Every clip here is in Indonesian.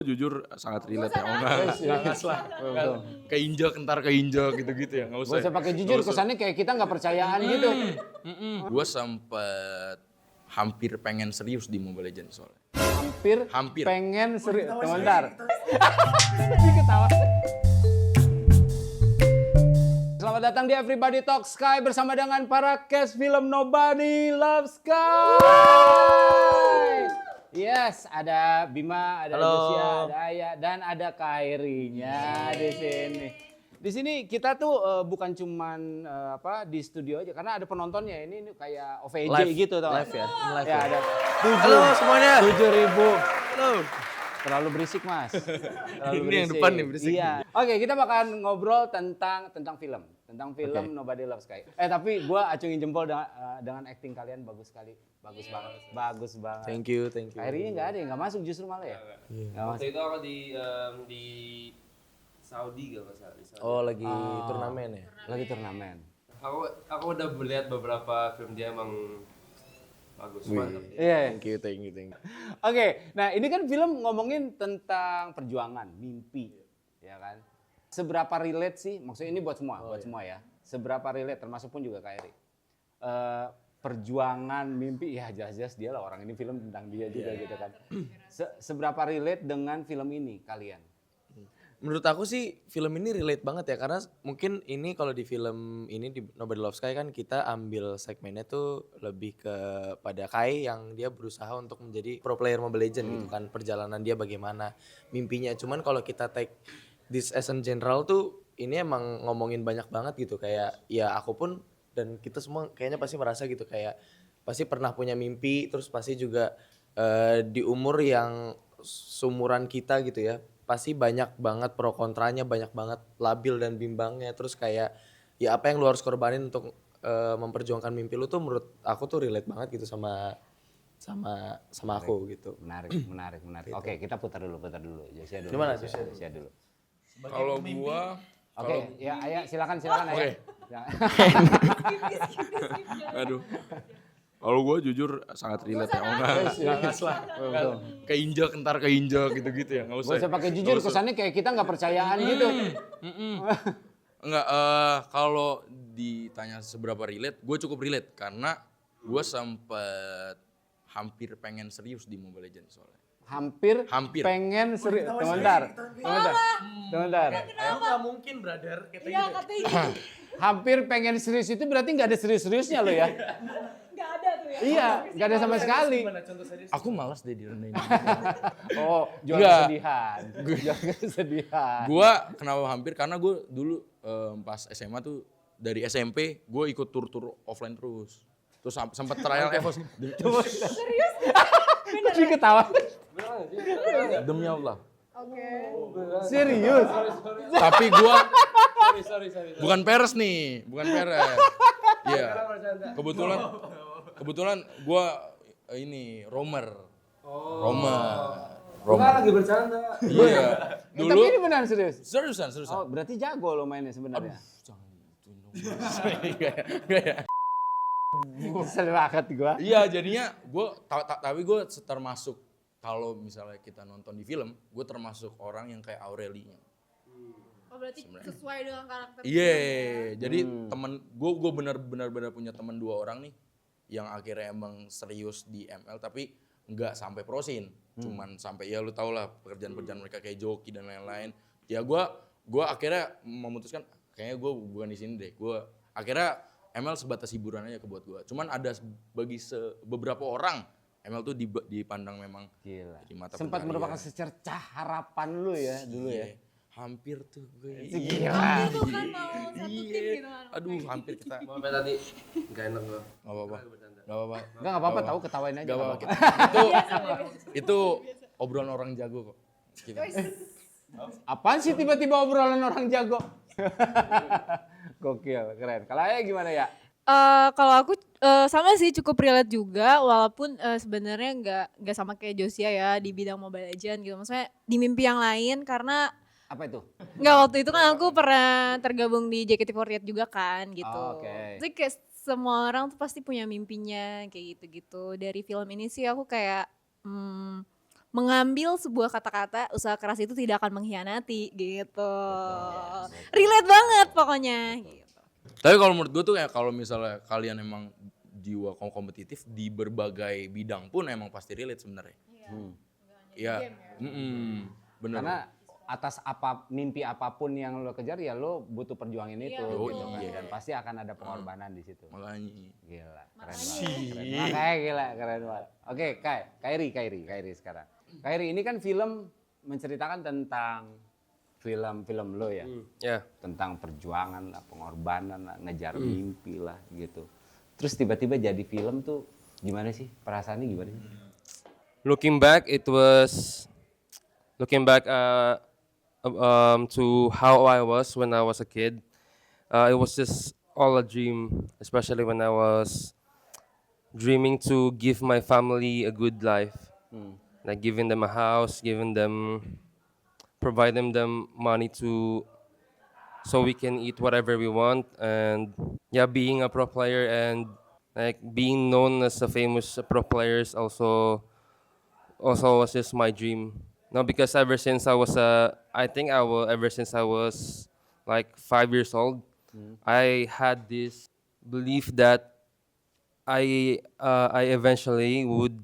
Jujur sangat relate ya, oh enggak lah, Betul. keinjek entar keinjek gitu-gitu ya, nggak usah. Gak usah pakai jujur, kesannya kayak kita nggak percayaan gitu. Gue sempet hampir pengen serius di Mobile Legends soalnya. Hampir. Pengen serius. Sebentar. Ini ketawa. Selamat datang di Everybody Talk Sky bersama dengan para cast film Nobody Loves Sky. Yes, ada Bima, ada Lucia, ada Aya, dan ada Kairinya di sini. Di sini kita tuh bukan cuman di studio aja, karena ada penontonnya. Ini kayak OVJ live, gitu tau. Live ya? Live Ya, ya? ada Halo semuanya. 7.000. Halo. Terlalu berisik, Mas. Terlalu Ini yang depan nih berisik. Iya. Oke, kita bakalan ngobrol tentang film. Tentang film Nobody Loves Sky. Tapi gua acungin jempol dengan acting kalian bagus sekali. Bagus banget. Bagus banget. Thank you. Akhirnya nggak ada yang nggak masuk justru malah ya. Nggak masuk. Waktu itu aku di Saudi kalau nggak salah. Di Saudi. Oh lagi turnamen ya? Lagi turnamen. Aku udah melihat beberapa film dia emang bagus banget. Iya. Thank you. Oke, nah ini kan film ngomongin tentang perjuangan, mimpi, ya kan? Seberapa relate sih? Maksudnya ini buat semua, semua ya. Seberapa relate, termasuk pun juga Kak Eri. Perjuangan, mimpi, ya jelas-jelas dia lah orang ini film tentang dia juga gitu kan. Seberapa relate dengan film ini kalian? Menurut aku sih film ini relate banget ya, karena mungkin ini kalau di film ini di Nobody Loves Sky kan kita ambil segmennya tuh lebih ke pada Kai yang dia berusaha untuk menjadi pro player Mobile Legends gitu kan, perjalanan dia bagaimana, mimpinya. Cuman kalau kita take this as in general tuh ini emang ngomongin banyak banget gitu, kayak ya aku pun dan kita semua kayaknya pasti merasa gitu, kayak pasti pernah punya mimpi, terus pasti juga di umur yang seumuran kita gitu ya, pasti banyak banget pro kontranya, banyak banget labil dan bimbangnya. Terus kayak ya apa yang lu harus korbanin untuk memperjuangkan mimpi lu tuh menurut aku tuh relate banget gitu sama aku gitu. Menarik. Oke, kita putar dulu. Josia dulu. Gimana, Josia dulu. Kalau gua, Oke, ya Aya silakan Aya. aduh. Kalau gue jujur sangat relate ya, oh enggak lah, keinjek entar keinjek gitu-gitu ya, nggak usah. Gak usah pakai jujur, kesannya kayak kita nggak percayaan gitu. Enggak, kalau ditanya seberapa relate, gue cukup relate karena gue sempet hampir pengen serius di Mobile Legends soalnya. Hampir. Pengen serius. Sebentar. Aku gak mungkin brother. Iya katanya. Hampir pengen serius itu berarti nggak ada serius-seriusnya lo ya? Nggak ada tuh ya. Iya, nggak ada sama sekali. Aku malas deh direndahin. Oh, jual Enggak. kesedihan. Gue kenapa hampir, karena gue dulu pas SMA tuh dari SMP gue ikut tur offline terus sempet trial EVOS. Serius? Ini ketawa. Demi Allah. Oke. Serius. Tapi gue bukan peres nih, bukan peres. Iya. Kebetulan gue ini roamer. Bukan lagi bercanda. Iya. Tapi Dulu ini beneran serius. seriusan. Oh, berarti jago lo mainnya sebenarnya. Jangan gituin dong. Gak ya. Kesel banget gua. Iya, jadinya gue tapi gue termasuk, kalau misalnya kita nonton di film, gue termasuk orang yang kayak Aureli-nya. Oh berarti sesuai dengan karakter. Iya, jadi temen gue benar-benar punya temen 2 orang nih yang akhirnya emang serius di ML tapi nggak sampai prosin, cuman sampai ya lu tau lah pekerjaan mereka kayak joki dan lain-lain. Ya gue akhirnya memutuskan kayaknya gue bukan di sini deh. Gue akhirnya ML sebatas hiburan aja buat gue. Cuman ada bagi beberapa orang ML tuh dipandang memang Gila. di mata Sempat pencarian. merupakan secercah harapan lu ya dulu ya. Hampir tuh gue. Gila. Itu kan mau satu tim gitu kan. Aduh, hampir kita. Maaf ya tadi, nggak enak gua. Gak apa-apa. Enggak apa-apa, tahu ketawain aja. Gak nggak apa-apa. apa-apa. Itu obrolan orang jago kok. Kita. Apaan sih tiba-tiba obrolan orang jago? Gokil, keren. Kalau Aya gimana ya? Kalau aku sama sih cukup relate juga, walaupun sebenarnya nggak sama kayak Josia ya di bidang Mobile Legends gitu. Maksudnya di mimpi yang lain, karena Apa itu? nggak, waktu itu kan aku pernah tergabung di JKT48 juga kan gitu. Oh, oke. Jadi kayak semua orang tuh pasti punya mimpinya kayak gitu-gitu. Dari film ini sih aku kayak mengambil sebuah kata-kata usaha keras itu tidak akan mengkhianati gitu. Relate banget pokoknya gitu. Tapi kalau menurut gue tuh kayak kalau misalnya kalian emang jiwa kompetitif di berbagai bidang pun emang pasti relate sebenarnya. Iya. Bener. Karena atas mimpi apapun yang lo kejar ya lo butuh perjuangin itu betul. gitu kan. Iya. Dan pasti akan ada pengorbanan di situ. Makanya. Gila, keren banget. Makanya gila, keren banget. Oke, Kairi sekarang. Kairi, ini kan film menceritakan tentang film lo ya. Ya. Tentang perjuangan lah, pengorbanan lah, ngejar mimpi lah gitu. Terus tiba-tiba jadi film tuh gimana sih? Perasaannya gimana sih? Looking back, to how I was when I was a kid. It was just all a dream, especially when I was dreaming to give my family a good life, like giving them a house, providing them money so we can eat whatever we want, and yeah, being a pro player and like being known as a famous pro players also was just my dream. No, because ever since I was like 5 years old, I had this belief that I eventually would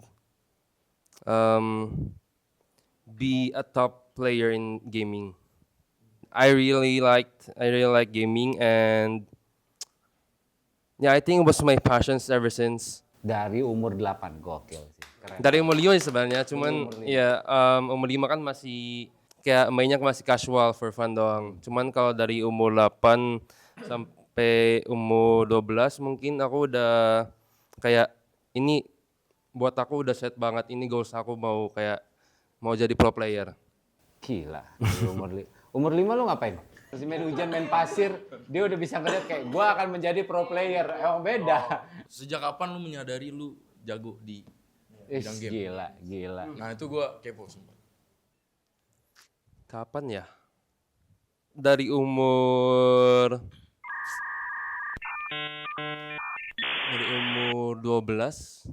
be a top player in gaming. I really like gaming, and yeah, I think it was my passions ever since. Dari umur 8, gokil sih. Keren. Dari umur 5 sih sebenarnya, cuman ya umur 5 kan masih kayak mainnya masih casual for fun doang. Cuman kalau dari umur 8 sampai umur 12 mungkin aku udah kayak ini buat aku udah set banget, ini goals aku mau jadi pro player. Gila, dari umur 5 lu ngapain? Terus main hujan, main pasir, dia udah bisa ngeliat kayak gua akan menjadi pro player. Emang beda. Sejak kapan lu menyadari lu jago di bidang game? Gila. Nah itu gue kepo sumpah. Kapan ya? Dari umur 12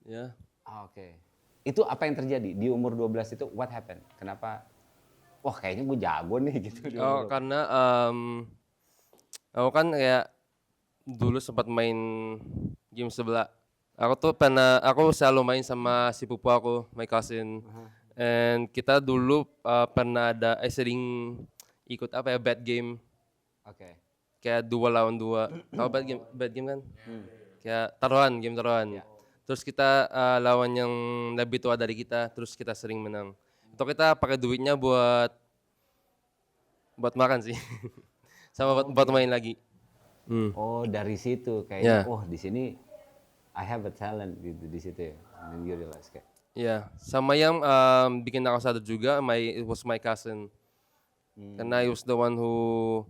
ya. Oke. Itu apa yang terjadi di umur 12 itu? What happened? Kenapa? Wah, kayaknya gue jago nih gitu. di Oh, umur 12. karena aku kan kayak dulu sempat main game sebelah. Aku selalu main sama si pupu aku, my cousin. And kita dulu pernah sering ikut bad game. Oke. Kayak 2 lawan 2. Tahu bad game kan? Kayak game taruhan. Terus kita lawan yang lebih tua dari kita, terus kita sering menang. Itu kita pakai duitnya buat makan sih. Sama buat main lagi. Oh, dari situ Yeah. kayaknya. Oh, di sini I have a talent gitu di situ ya. And then you realize kayak. Iya, sama yang bikin aku sadar juga, it was my cousin. Karena he was the one who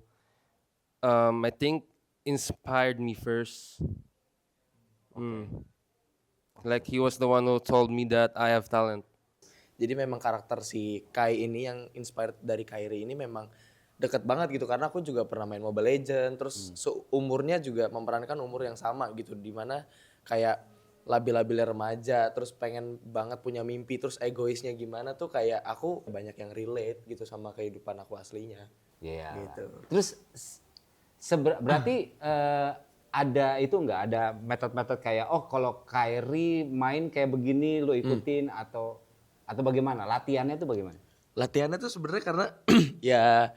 I think inspired me first. Like he was the one who told me that I have talent. Jadi memang karakter si Kai ini yang inspired dari Kairi ini memang deket banget gitu, karena aku juga pernah main Mobile Legends, terus umurnya juga memerankan umur yang sama gitu, dimana kayak labil-labil remaja, terus pengen banget punya mimpi, terus egoisnya gimana tuh kayak aku banyak yang relate gitu sama kehidupan aku aslinya. Iya. Gitu. Terus berarti ada itu nggak, ada metode-metode kayak kalau Kairi main kayak begini lo ikutin atau bagaimana? Latihannya tuh bagaimana? Latihannya tuh sebenarnya karena ya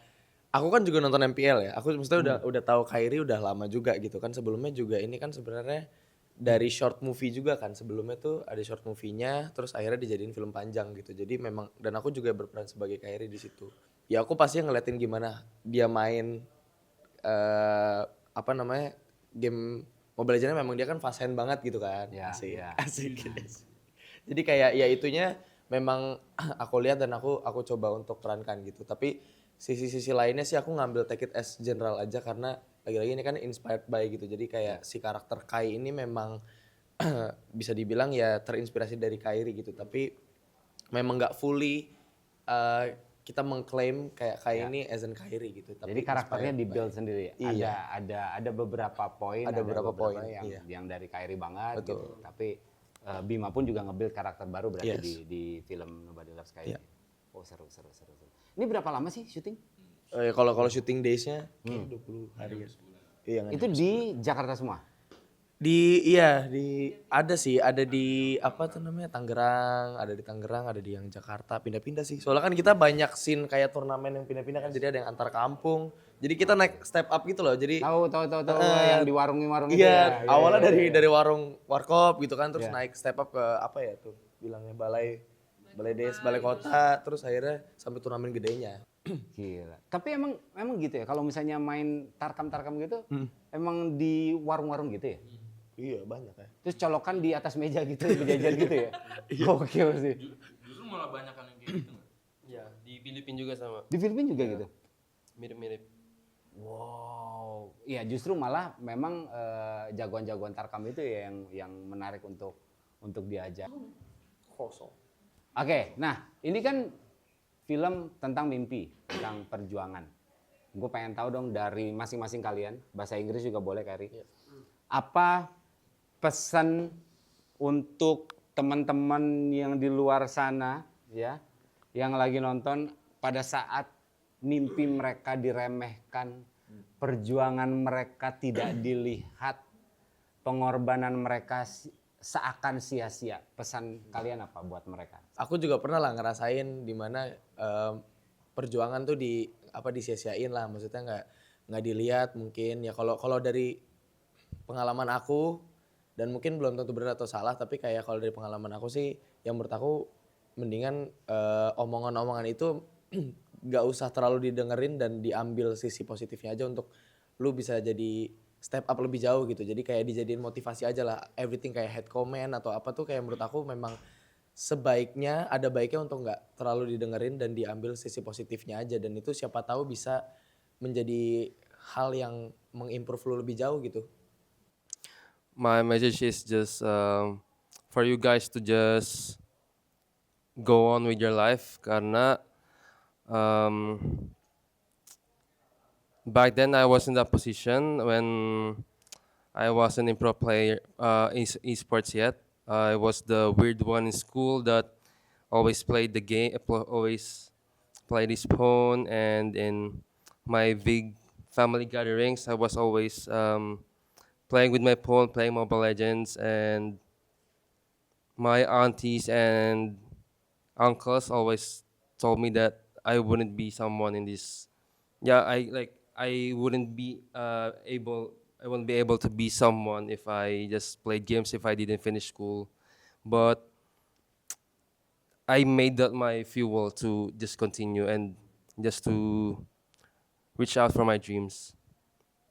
aku kan juga nonton MPL ya. Aku maksudnya udah tahu Kairi udah lama juga gitu kan. Sebelumnya juga ini kan sebenarnya dari short movie juga kan. Sebelumnya tuh ada short movie-nya, terus akhirnya dijadiin film panjang gitu. Jadi memang, dan aku juga berperan sebagai Kairi di situ. Ya aku pasti ngeliatin gimana dia main game Mobile Legends, memang dia kan fast hand banget gitu kan. Ya, Asik. ya. Asik. Jadi kayak ya itunya memang aku lihat dan aku coba untuk perankan gitu. Tapi sisi-sisi lainnya sih aku ngambil take it as general aja, karena lagi-lagi ini kan inspired by gitu. Jadi kayak si karakter Kai ini memang bisa dibilang ya terinspirasi dari Kairi gitu. Tapi memang nggak fully kita mengklaim kayak Kai ini as in Kairi gitu. Tapi Jadi karakternya inspired di-build by. sendiri ya? Iya. Ada beberapa poin, Ada beberapa poin, yang iya. yang dari Kairi banget Betul. gitu. Tapi Bima pun juga nge-build karakter baru berarti Yes. di film Nobody Loves Sky. Iya. Oh seru. Ini berapa lama sih syuting? Kalau shooting days-nya kayak 20 hari. Iya, nggak Itu di Jakarta semua? ada di apa tuh namanya Tangerang, ada di yang Jakarta, pindah-pindah sih. Soalnya kan kita banyak scene kayak turnamen yang pindah-pindah kan, jadi ada yang antar kampung. Jadi kita naik step up gitu loh. Jadi Tahu yang di warung-warung itu iya, ya. awalnya dari warung warkop gitu kan, terus Iya. naik step up ke apa ya tuh bilangnya balai desa, balai kota, terus akhirnya sampai turnamen gedenya. Gila. Tapi emang gitu ya kalau misalnya main tarkam gitu emang di warung-warung gitu ya? Iya, banyak ya. Terus colokan di atas meja gitu, berjajar gitu ya? Gokil sih. Justru malah banyak kan yang kayak gitu. Ya, di Filipina juga sama. Di Filipina juga gitu? Mirip-mirip. Wow. Iya justru malah memang jagoan-jagoan tarkam itu ya yang menarik untuk diajak. Kosong. Oke, nah ini kan film tentang mimpi, tentang perjuangan. Gue pengen tahu dong dari masing-masing kalian, bahasa Inggris juga boleh Kari. Apa pesan untuk teman-teman yang di luar sana ya, yang lagi nonton pada saat mimpi mereka diremehkan, perjuangan mereka tidak dilihat, pengorbanan mereka seakan sia-sia. Pesan kalian apa buat mereka? Aku juga pernah lah ngerasain dimana perjuangan tuh disia-siain lah, maksudnya nggak dilihat mungkin ya. Kalau dari pengalaman aku, dan mungkin belum tentu benar atau salah, tapi kayak kalau dari pengalaman aku sih, yang menurut aku mendingan omongan-omongan itu gak usah terlalu didengerin dan diambil sisi positifnya aja untuk lu bisa jadi step up lebih jauh gitu. Jadi kayak dijadiin motivasi aja lah, everything kayak head comment atau apa tuh kayak menurut aku memang sebaiknya ada baiknya untuk nggak terlalu didengerin dan diambil sisi positifnya aja, dan itu siapa tahu bisa menjadi hal yang mengimprove lu lebih jauh gitu. My message is just for you guys to just go on with your life, karena back then I was in that position when I wasn't a pro player esports yet. I was the weird one in school that always played the game, always played his phone, and in my big family gatherings I was always playing with my phone, playing Mobile Legends, and my aunties and uncles always told me that I wouldn't be someone in this. Yeah, I wouldn't be able to be someone if I just played games, if I didn't finish school. But I made that my fuel to just continue and just to reach out for my dreams.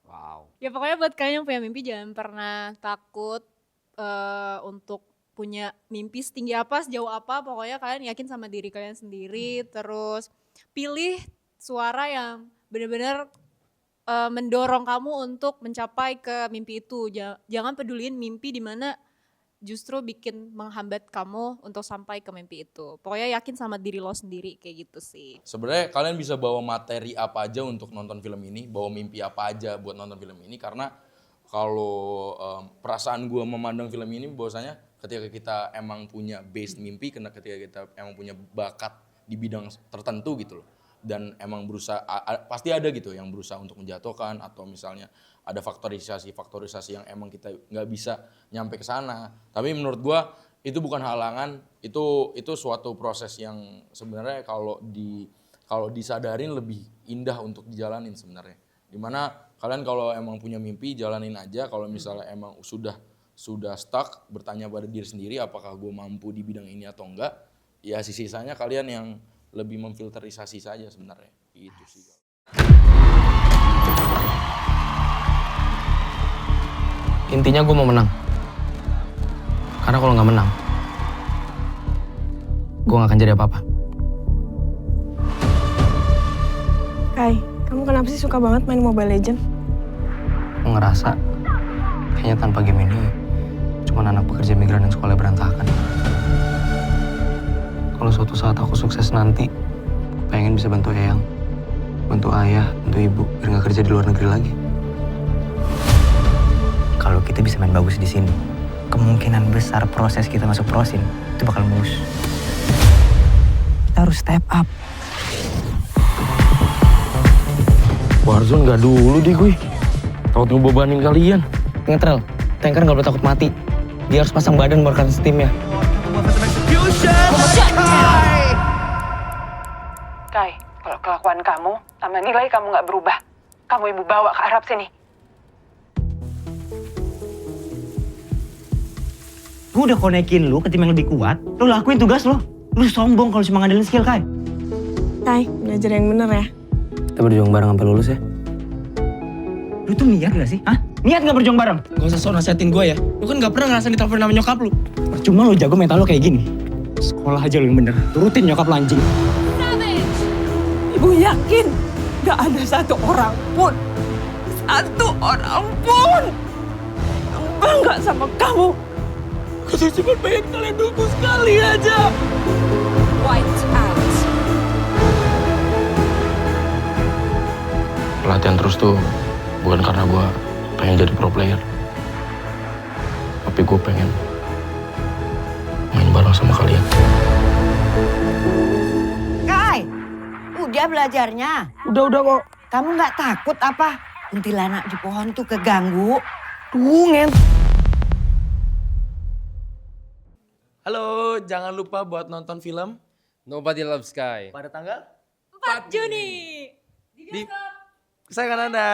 Wow. Ya pokoknya buat kalian yang punya mimpi jangan pernah takut untuk punya mimpi setinggi apa, sejauh apa, pokoknya kalian yakin sama diri kalian sendiri, terus pilih suara yang benar-benar mendorong kamu untuk mencapai ke mimpi itu. Jangan peduliin mimpi di mana justru bikin menghambat kamu untuk sampai ke mimpi itu. Pokoknya yakin sama diri lo sendiri kayak gitu sih. Sebenarnya kalian bisa bawa materi apa aja untuk nonton film ini, bawa mimpi apa aja buat nonton film ini, karena kalau perasaan gue memandang film ini bahwasanya ketika kita emang punya base mimpi, ketika kita emang punya bakat di bidang tertentu gitu loh, dan emang berusaha, pasti ada gitu yang berusaha untuk menjatuhkan, atau misalnya ada faktorisasi yang emang kita nggak bisa nyampe ke sana. Tapi menurut gua itu bukan halangan, itu suatu proses yang sebenarnya kalau disadarin lebih indah untuk dijalanin sebenarnya. Dimana kalian kalau emang punya mimpi jalanin aja. Kalau misalnya emang sudah stuck, bertanya pada diri sendiri apakah gue mampu di bidang ini atau enggak, ya sisanya kalian yang lebih memfilterisasi saja sebenarnya. Itu sih. Intinya gue mau menang. Karena kalau nggak menang, gue nggak akan jadi apa-apa. Kai, kamu kenapa sih suka banget main Mobile Legends? Gue ngerasa kayaknya tanpa game ini cuma anak pekerja migran yang sekolah berantakan. Kalau suatu saat aku sukses nanti, pengen bisa bantu Eyang, bantu ayah, bantu ibu, biar nggak kerja di luar negeri lagi. Kalau kita bisa main bagus di sini, kemungkinan besar proses kita masuk prosin itu bakal mulus. Kita harus step up. Warzone nggak dulu deh gue. Takut ngebebanin kalian. Ngetrel, tanker nggak boleh takut mati. Dia harus pasang badan merekam timnya. Kai, kalau kelakuan kamu sama nilai kamu nggak berubah, kamu ibu bawa ke Arab sini. Gue udah konekin lu ke tim yang lebih kuat. Lu lakuin tugas lu. Lu sombong kalau cuma ngandelin skill, Kai. Kai, belajar yang bener ya. Kita berjuang bareng sampai lulus ya. Lu tuh niat gak sih? Hah? Niat gak berjuang bareng? Gak usah sok nasihatin gue ya. Lu kan gak pernah ngerasain ditelepon nama nyokap lu. Percuma lu jago mental lu kayak gini. Sekolah aja lu yang bener. Turutin nyokap lu anjing. Ibu yakin nggak ada satu orang pun yang bangga sama kamu. Aku cuma pengen kalian dukung sekali aja. White out. Latihan terus tuh bukan karena gue pengen jadi pro player. Tapi gue pengen main bareng sama kalian. Kai, udah belajarnya. Udah kok. Kamu nggak takut apa? Kuntilanak di pohon tuh keganggu. Tunggu, Halo, jangan lupa buat nonton film Nobody Loves Sky. pada tanggal 4 Juni. di kesayangan Anda.